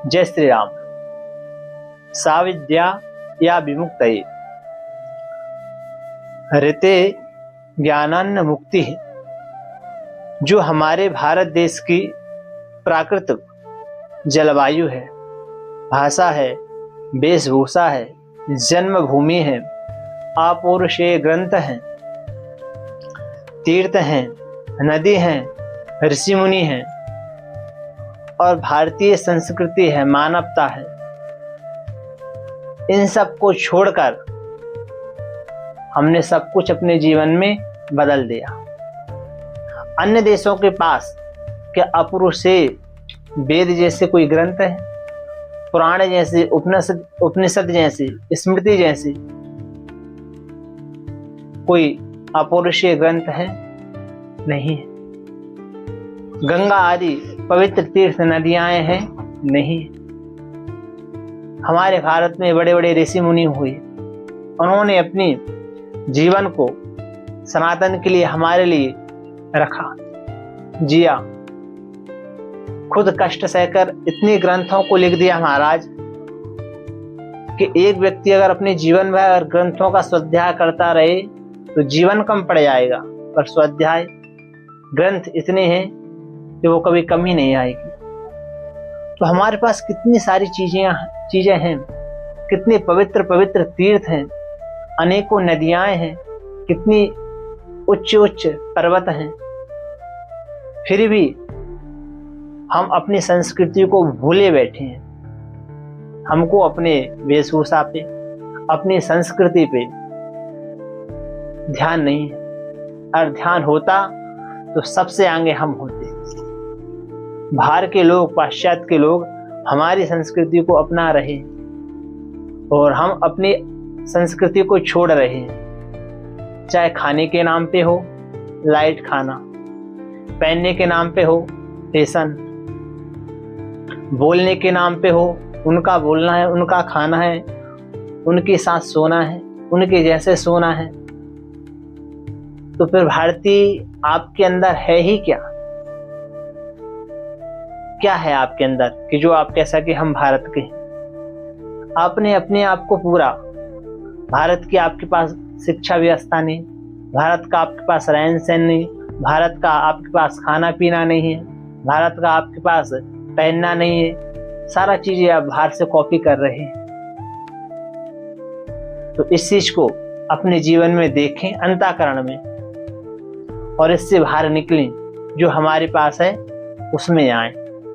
जय श्री राम। साविद्या या विमुक्तये ऋते ज्ञानान्न मुक्ति, जो हमारे भारत देश की प्राकृतिक जलवायु है, भाषा है, वेशभूषा है, जन्मभूमि है, अपौरुषेय ग्रंथ हैं, तीर्थ हैं, नदी हैं, ऋषि मुनि हैं और भारतीय संस्कृति है, मानवता है। इन सब को छोड़कर हमने सब कुछ अपने जीवन में बदल दिया। अन्य देशों के पास क्या अपौरुषेय वेद जैसे कोई ग्रंथ है, पुराण जैसे, उपनिषद जैसी, स्मृति जैसी कोई अपौरुषेय ग्रंथ है? नहीं है। गंगा आदि पवित्र तीर्थ नदियां हैं? नहीं। हमारे भारत में बड़े बड़े ऋषि मुनि हुए, उन्होंने अपनी जीवन को सनातन के लिए, हमारे लिए रखा, जिया, खुद कष्ट सहकर इतने ग्रंथों को लिख दिया महाराज कि एक व्यक्ति अगर अपने जीवन में अगर ग्रंथों का स्वाध्याय करता रहे तो जीवन कम पड़ जाएगा, पर स्वाध्याय ग्रंथ इतने हैं कि वो कभी कमी नहीं आएगी। तो हमारे पास कितनी सारी चीजें हैं, कितने पवित्र पवित्र तीर्थ हैं, अनेकों नदियां हैं, कितनी उच्च उच्च पर्वत हैं, फिर भी हम अपनी संस्कृति को भूले बैठे हैं। हमको अपने वेशभूषा पे, अपनी संस्कृति पे ध्यान नहीं है। और ध्यान होता तो सबसे आगे हम होते। बाहर के लोग, पाश्चात्य के लोग हमारी संस्कृति को अपना रहे और हम अपनी संस्कृति को छोड़ रहे हैं। चाहे खाने के नाम पे हो लाइट खाना, पहनने के नाम पे हो फैशन, बोलने के नाम पे हो उनका बोलना है, उनका खाना है, उनके साथ सोना है, उनके जैसे सोना है। तो फिर भारतीय आपके अंदर है ही क्या? क्या है आपके अंदर कि जो आप कह सके हम भारत के? आपने अपने आप को पूरा, भारत की आपके पास शिक्षा व्यवस्था नहीं, भारत का आपके पास रहन सहन नहीं, भारत का आपके पास खाना पीना नहीं है, भारत का आपके पास पहनना नहीं है, सारा चीजें आप बाहर से कॉपी कर रहे हैं। तो इस चीज को अपने जीवन में देखें, अंतःकरण में, और इससे बाहर निकलें, जो हमारे पास है उसमें आए।